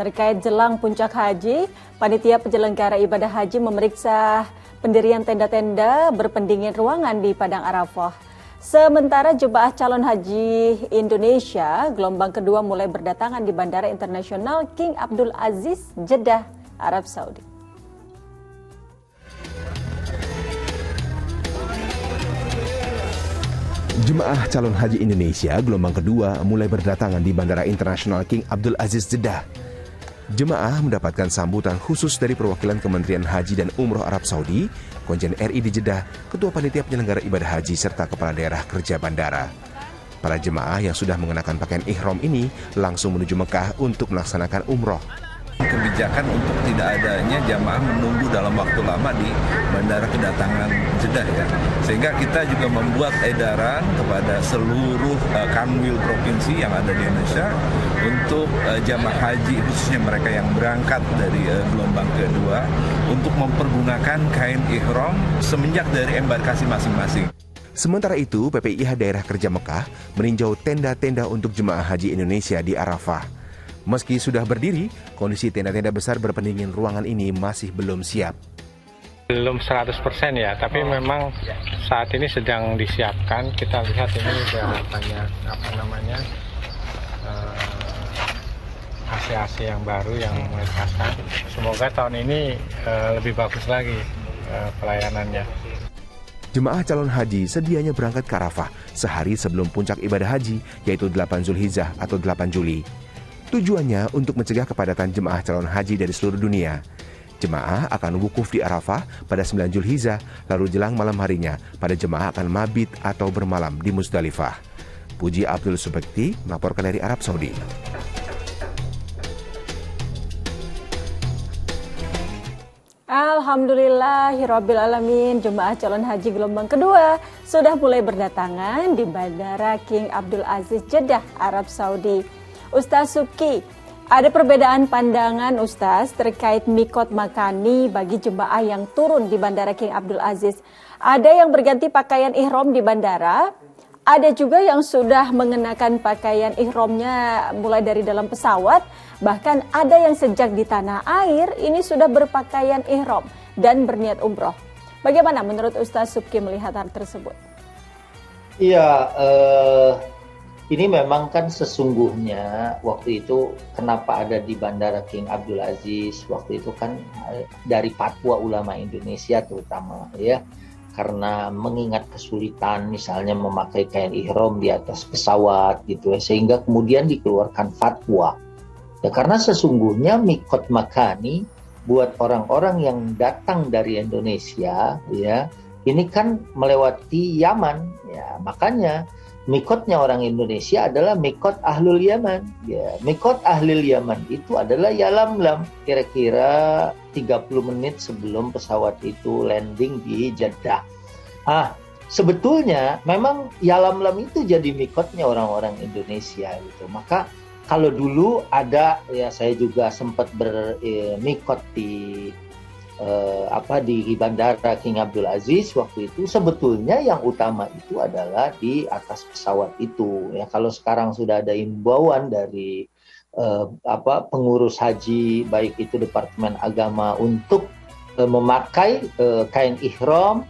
Terkait jelang puncak haji, panitia penyelenggara ibadah haji memeriksa pendirian tenda-tenda berpendingin ruangan di Padang Arafah. Sementara jemaah calon haji Indonesia gelombang kedua mulai berdatangan di Bandara Internasional King Abdul Aziz, Jeddah, Arab Saudi. Jemaah calon haji Indonesia gelombang kedua mulai berdatangan di Bandara Internasional King Abdul Aziz, Jeddah. Jemaah mendapatkan sambutan khusus dari perwakilan Kementerian Haji dan Umroh Arab Saudi, Konjen RI di Jeddah, Ketua Panitia Penyelenggara Ibadah Haji, serta Kepala Daerah Kerja Bandara. Para jemaah yang sudah mengenakan pakaian ihram ini langsung menuju Mekah untuk melaksanakan umroh. Kebijakan untuk tidak adanya jamaah menunggu dalam waktu lama di bandara kedatangan Jeddah ya. Sehingga kita juga membuat edaran kepada seluruh kanwil provinsi yang ada di Indonesia untuk jamaah haji, khususnya mereka yang berangkat dari gelombang kedua, untuk mempergunakan kain ihram semenjak dari embarkasi masing-masing. Sementara itu, PPIH Daerah Kerja Mekah meninjau tenda-tenda untuk jemaah haji Indonesia di Arafah. Meski sudah berdiri, kondisi tenda-tenda besar berpendingin ruangan ini masih belum siap. Belum 100% ya, tapi memang saat ini sedang disiapkan. Kita lihat ini udah banyak AC-AC yang baru yang mulai dipasang. Semoga tahun ini lebih bagus lagi pelayanannya. Jemaah calon haji sedianya berangkat ke Arafah sehari sebelum puncak ibadah haji, yaitu 8 Zulhijjah atau 8 Juli. Tujuannya untuk mencegah kepadatan jemaah calon haji dari seluruh dunia. Jemaah akan wukuf di Arafah pada 9 Zulhijjah, lalu jelang malam harinya, pada jemaah akan mabit atau bermalam di Musdalifah. Puji Abdul Subekti melaporkan dari Arab Saudi. Alhamdulillahirrabbilalamin, jemaah calon haji gelombang kedua sudah mulai berdatangan di Bandara King Abdul Aziz, Jeddah, Arab Saudi. Ustaz Subki, ada perbedaan pandangan Ustaz terkait mikot makani bagi jemaah yang turun di Bandara King Abdul Aziz. Ada yang berganti pakaian ihram di bandara, ada juga yang sudah mengenakan pakaian ihramnya mulai dari dalam pesawat, bahkan ada yang sejak di tanah air ini sudah berpakaian ihram dan berniat umroh. Bagaimana menurut Ustaz Subki melihat hal tersebut? Iya, ini memang kan sesungguhnya waktu itu kenapa ada di Bandara King Abdul Aziz, waktu itu kan dari fatwa ulama Indonesia terutama ya, karena mengingat kesulitan misalnya memakai kain ihram di atas pesawat gitu ya, sehingga kemudian dikeluarkan fatwa. Ya, karena sesungguhnya mikot makani buat orang-orang yang datang dari Indonesia ya, ini kan melewati Yaman ya, makanya mikotnya orang Indonesia adalah mikot Ahlul Yaman. Ya, mikot Ahlul Yaman itu adalah Yalamlam. Kira-kira 30 menit sebelum pesawat itu landing di Jeddah. Sebetulnya memang Yalamlam itu jadi mikotnya orang-orang Indonesia gitu. Maka kalau dulu ada, ya saya juga sempat bermikot di di Bandara King Abdul Aziz waktu itu, sebetulnya yang utama itu adalah di atas pesawat itu ya. Kalau sekarang sudah ada imbauan dari pengurus haji, baik itu Departemen Agama, untuk memakai kain ihram,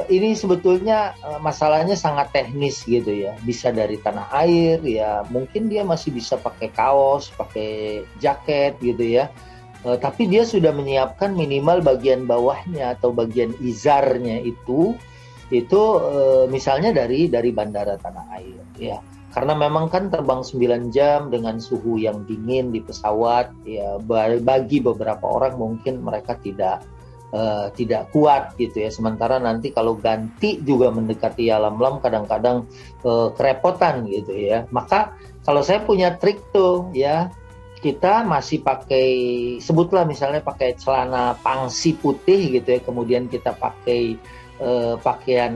ini sebetulnya masalahnya sangat teknis gitu ya. Bisa dari tanah air ya, mungkin dia masih bisa pakai kaos, pakai jaket gitu ya. Tapi dia sudah menyiapkan minimal bagian bawahnya atau bagian izarnya itu misalnya dari bandara tanah air ya, karena memang kan terbang 9 jam dengan suhu yang dingin di pesawat ya, bagi beberapa orang mungkin mereka tidak kuat gitu ya. Sementara nanti kalau ganti juga mendekati Yalamlam kadang-kadang kerepotan gitu ya. Maka kalau saya punya trik tuh ya, kita masih pakai, sebutlah misalnya pakai celana pangsi putih gitu ya, kemudian kita pakai pakaian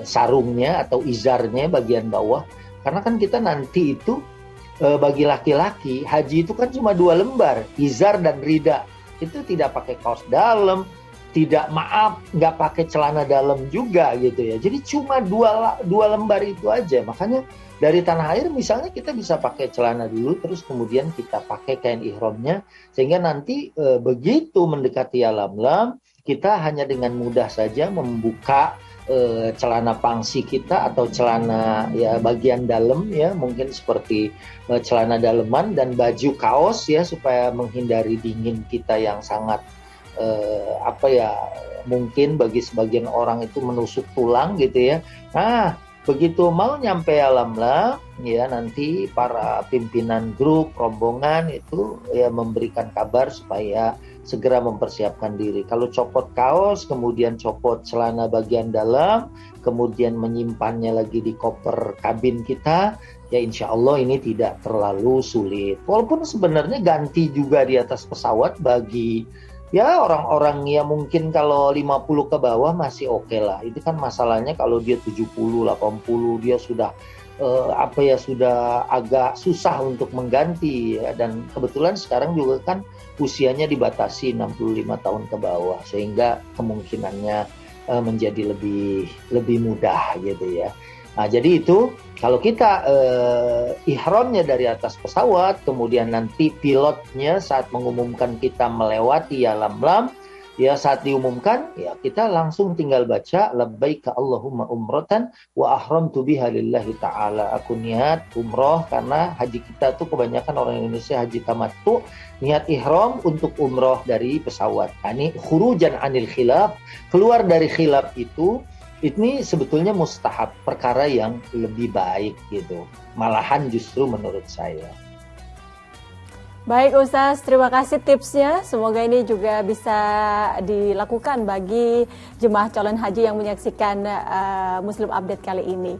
sarungnya atau izarnya bagian bawah, karena kan kita nanti itu bagi laki-laki haji itu kan cuma 2 lembar, izar dan rida, itu tidak pakai kaos dalam, nggak pakai celana dalam juga gitu ya, jadi cuma dua lembar itu aja. Makanya dari tanah air misalnya kita bisa pakai celana dulu, terus kemudian kita pakai kain ihramnya, sehingga nanti begitu mendekati alam lam, kita hanya dengan mudah saja membuka celana pangsi kita atau celana ya bagian dalam ya, mungkin seperti celana daleman dan baju kaos ya, supaya menghindari dingin kita yang sangat mungkin bagi sebagian orang itu menusuk tulang gitu ya. Nah, begitu mau nyampe alam lam ya, nanti para pimpinan grup rombongan itu ya memberikan kabar supaya segera mempersiapkan diri. Kalau copot kaos, kemudian copot celana bagian dalam, kemudian menyimpannya lagi di koper kabin kita, ya insya Allah ini tidak terlalu sulit. Walaupun sebenarnya ganti juga di atas pesawat bagi ya orang-orang yang mungkin kalau 50 ke bawah masih oke lah. Itu kan masalahnya kalau dia 70, 80 dia sudah sudah agak susah untuk mengganti ya. Dan kebetulan sekarang juga kan usianya dibatasi 65 tahun ke bawah, sehingga kemungkinannya menjadi lebih mudah gitu ya. Nah, jadi itu kalau kita ihramnya dari atas pesawat, kemudian nanti pilotnya saat mengumumkan kita melewati alam lam, ya saat diumumkan ya kita langsung tinggal baca labbaika Allahumma umratan wa ahramtu biha lillahi ta'ala. Aku niat umroh, karena haji kita tuh kebanyakan orang Indonesia haji tamattu, niat ihram untuk umroh dari pesawat. Ini khurujan anil khilaf, keluar dari khilaf itu. Ini sebetulnya mustahab, perkara yang lebih baik gitu. Malahan justru menurut saya. Baik Ustaz, terima kasih tipsnya. Semoga ini juga bisa dilakukan bagi jemaah calon haji yang menyaksikan Muslim Update kali ini.